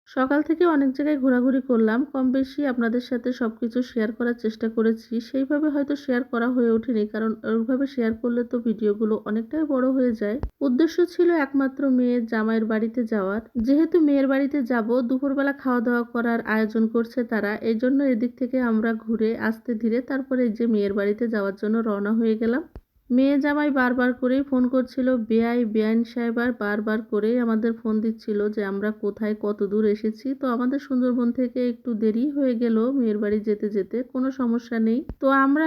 সকাল থেকে অনেক জায়গায় ঘোরাঘুরি করলাম। কম বেশি আপনাদের সাথে সবকিছু শেয়ার করার চেষ্টা করেছি। সেইভাবে হয়তো শেয়ার করা হয়ে ওঠেনি। কারণ ওইভাবে শেয়ার করলে তো ভিডিওগুলো অনেকটাই বড় হয়ে যায়। উদ্দেশ্য ছিল একমাত্র মেয়ের জামাইয়ের বাড়িতে যাওয়ার। যেহেতু মেয়ের বাড়িতে যাব, দুপুরবেলা খাওয়া-দাওয়া করার আয়োজন করছে তারা। এজন্য এদিক থেকে আমরা ঘুরে আস্তে ধীরে তারপরে এই যে মেয়ের বাড়িতে যাওয়ার জন্য রওনা হয়ে গেলাম। মেয়ে জামাই বারবার করেই ফোন করছিল। বেআইন সাহেব আর বারবার করেই আমাদের ফোন দিচ্ছিল যে আমরা কোথায় কত দূর এসেছি। তো আমাদের সুন্দরবন থেকে একটু দেরি হয়ে গেল মেয়ের বাড়ি যেতে যেতে, কোনো সমস্যা নেই। তো আমরা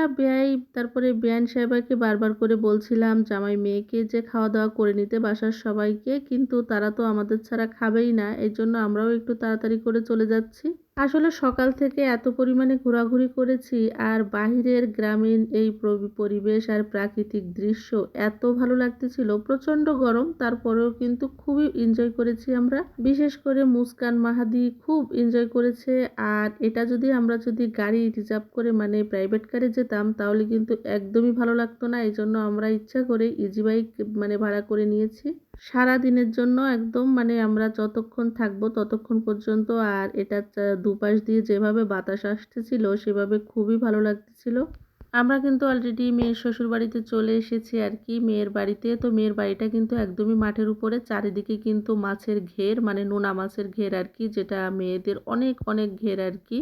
তারপরে বেআইন সাহেবাকে বারবার করে বলছিলাম জামাই মেয়েকে যে খাওয়া দাওয়া করে নিতে বাসার সবাইকে, কিন্তু তারা তো আমাদের ছাড়া খাবেই না। এই জন্য আমরাও একটু তাড়াতাড়ি করে চলে যাচ্ছি। আসলে সকাল থেকে এত পরিমাণে ঘোরাঘুরি করেছি, আর বাহিরের গ্রামীণ এই পরিবেশ আর প্রাকৃতিক দৃশ্য এত ভালো লাগতেছিল। প্রচন্ড গরম, তারপরেও কিন্তু খুবই এনজয় করেছি আমরা। বিশেষ করে মুস্কান মাহাদি খুব এনজয় করেছে। আর এটা আমরা যদি গাড়ি রিজার্ভ করে মানে প্রাইভেট কারে যেতাম তাহলে কিন্তু একদমই ভালো লাগতো না। এই জন্য আমরা ইচ্ছা করে ইজি বাইক মানে ভাড়া করে নিয়েছি সারা দিনের জন্য। একদম মানে আমরা যতক্ষণ থাকবো ততক্ষণ পর্যন্ত। আর এটা দুপাশ দিয়ে যেভাবে বাতাস আসতেছিল সেভাবে খুবই ভালো লাগতেছিল। আমরা কিন্তু অলরেডি মেয়ের শ্বশুর বাড়িতে চলে এসেছি আর কি, মেয়ের বাড়িতে। তো মেয়ের বাড়িটা কিন্তু একদমই মাঠের উপরে, চারিদিকে কিন্তু মাছের ঘের, মানে নোনা মাছের ঘের আর কি, যেটা মেয়েদের অনেক অনেক ঘের আর কি।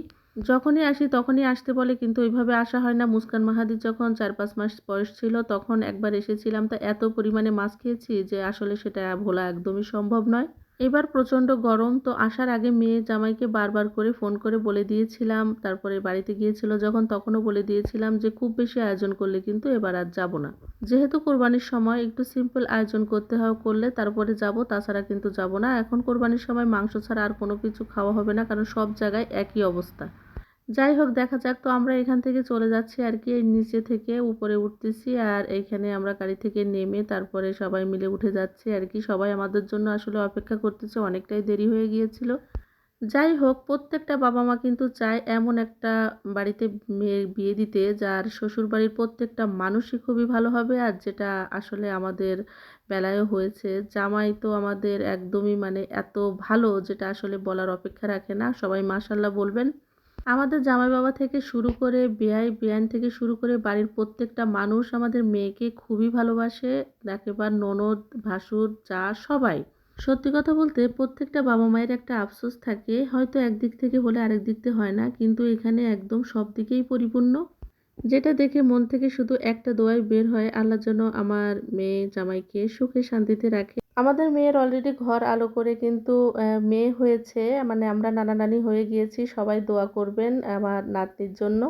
যখনই আসি তখনই আসতে বলে, কিন্তু ওইভাবে আসা হয় না। মুস্কান মাহাদির যখন 4-5 মাস বয়স ছিল তখন একবার এসেছিলাম, তা এত পরিমাণে মাছ খেয়েছি যে আসলে সেটা ভোলা একদমই সম্ভব নয়। এবার প্রচণ্ড গরম, তো আসার আগে মেয়ে জামাইকে বারবার করে ফোন করে বলে দিয়েছিলাম, তারপরে বাড়িতে গিয়েছিল যখন তখনও বলে দিয়েছিলাম যে খুব বেশি আয়োজন করলে কিন্তু এবার আর যাব না। যেহেতু কোরবানির সময় একটু সিম্পল আয়োজন করতে হয়, করলে তারপরে যাব, তাছাড়া কিন্তু যাব না। এখন কোরবানির সময় মাংস ছাড়া আর কোনো কিছু খাওয়া হবে না, কারণ সব জায়গায় একই অবস্থা। যাই হোক, দেখা যাক। তো আমরা এখান থেকে চলে যাচ্ছি আর কি, এই নিচে থেকে উপরে উঠতেছি। আর এইখানে আমরা গাড়ি থেকে নেমে তারপরে সবাই মিলে উঠে যাচ্ছি আর কি। সবাই আমাদের জন্য আসলে অপেক্ষা করতেছে, অনেকটাই দেরি হয়ে গিয়েছিল। যাই হোক, প্রত্যেকটা বাবা মা কিন্তু চায় এমন একটা বাড়িতে মেয়ের বিয়ে দিতে যার শ্বশুরবাড়ির প্রত্যেকটা মানুষই খুবই ভালো হবে। আর যেটা আসলে আমাদের বেলায়ও হয়েছে। জামাই তো আমাদের একদমই মানে এত ভালো, যেটা আসলে বলার অপেক্ষা রাখে না। সবাই মাশাআল্লাহ বলবেন। আমাদের জামাই বাবা থেকে শুরু করে বেআইন থেকে শুরু করে বাড়ির প্রত্যেকটা মানুষ আমাদের মেয়েকে খুবই ভালোবাসে। একেবারে ননদ, ভাসুর, যা সবাই। সত্যি কথা বলতে প্রত্যেকটা বাবা মায়ের একটা আফসোস থাকে, হয়তো একদিক থেকে হলে আরেক দিক থেকে হয় না, কিন্তু এখানে একদম সব দিকেই পরিপূর্ণ। যেটা দেখে মন থেকে শুধু একটা দোয়াই বের হয়, আল্লাহ যেন আমার মেয়ে জামাইকে সুখে শান্তিতে রাখে। আমাদের মেয়ের অলরেডি ঘর আলো করে কিন্তু মেয়ে হয়েছে, মানে আমরা নানা নানি হয়ে গিয়েছি। সবাই দোয়া করবেন আমার নাতনির জন্য।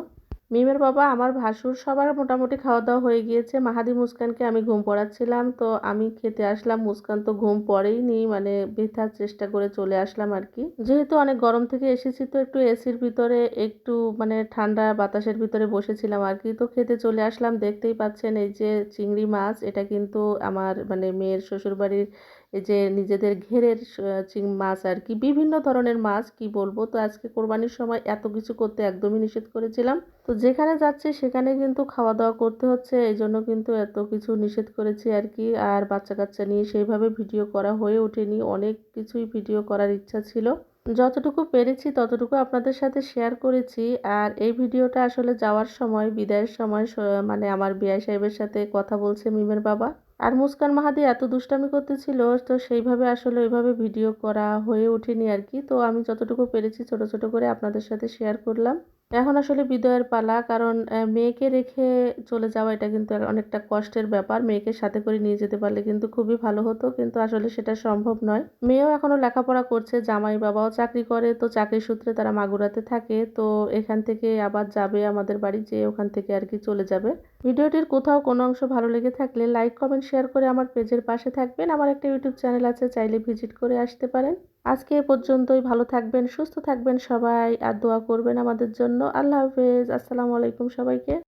মিমের বাবা, আমার ভাসুর, সবার মোটামুটি খাওয়া দাওয়া হয়ে গিয়েছে। মাহাদি মুস্কানকে আমি ঘুম পড়াচ্ছিলাম, তো আমি খেতে আসলাম। মুস্কান তো ঘুম পড়েইনি, মানে বৃথার চেষ্টা করে চলে আসলাম আর কি। যেহেতু অনেক গরম থেকে এসেছি, তো একটু এসির ভিতরে একটু মানে ঠান্ডা বাতাসের ভিতরে বসেছিলাম আর কি। তো খেতে চলে আসলাম। দেখতেই পাচ্ছেন এই যে চিংড়ি মাছ, এটা কিন্তু আমার মানে মেয়ের শ্বশুরবাড়ির এই যে নিজেদের ঘেরের মাছ আর কি। বিভিন্ন ধরনের মাছ, কি বলবো। তো আজকে কোরবানির সময় এত কিছু করতে একদমই নিষেধ করেছিলাম। তো যেখানে যাচ্ছি সেখানে কিন্তু খাওয়া দাওয়া করতে হচ্ছে, এই জন্য কিন্তু এত কিছু নিষেধ করেছি আর কি। আর বাচ্চা কাচ্চা নিয়ে সেইভাবে ভিডিও করা হয়ে ওঠেনি। অনেক কিছুই ভিডিও করার ইচ্ছা ছিল, যতটুকু পেরেছি ততটুকু আপনাদের সাথে শেয়ার করেছি। আর এই ভিডিওটা আসলে যাওয়ার সময়, বিদায়ের সময় মানে আমার বিআই সাহেবের সাথে কথা বলছে মিমের বাবা। আর মুস্কান মাহাদি এত দুষ্টামি করতেছিল, তো সেইভাবে আসলে ওইভাবে ভিডিও করা হয়ে ওঠেনি আর কি। তো আমি যতটুকু পেরেছি ছোট ছোট করে আপনাদের সাথে শেয়ার করলাম। এখন আসলে বিদায়ের পালা, কারণ মেয়েকে রেখে চলে যাওয়া এটা কিন্তু অনেকটা কষ্টের ব্যাপার। মেয়েকে সাথে করে নিয়ে যেতে পারলে কিন্তু খুবই ভালো হতো, কিন্তু আসলে সেটা সম্ভব নয়। মেয়েও এখনো লেখাপড়া করছে, জামাই বাবাও চাকরি করে, তো চাকরির সূত্রে তারা মাগুরাতে থাকে। তো এখান থেকে আবার যাবে আমাদের বাড়ি, যেয়ে ওখান থেকে আর কি চলে যাবে। ভিডিওটির কোথাও কোনো অংশ ভালো লেগে থাকলে লাইক কমেন্ট শেয়ার করে আমার পেজের পাশে থাকবেন। আমার একটা ইউটিউব চ্যানেল আছে, চাইলে ভিজিট করে আসতে পারেন। আজকে এ পর্যন্তই। ভালো থাকবেন, সুস্থ থাকবেন সবাই, আর দোয়া করবেন আমাদের জন্য। আল্লাহ হাফেজ, আসসালামু আলাইকুম সবাইকে।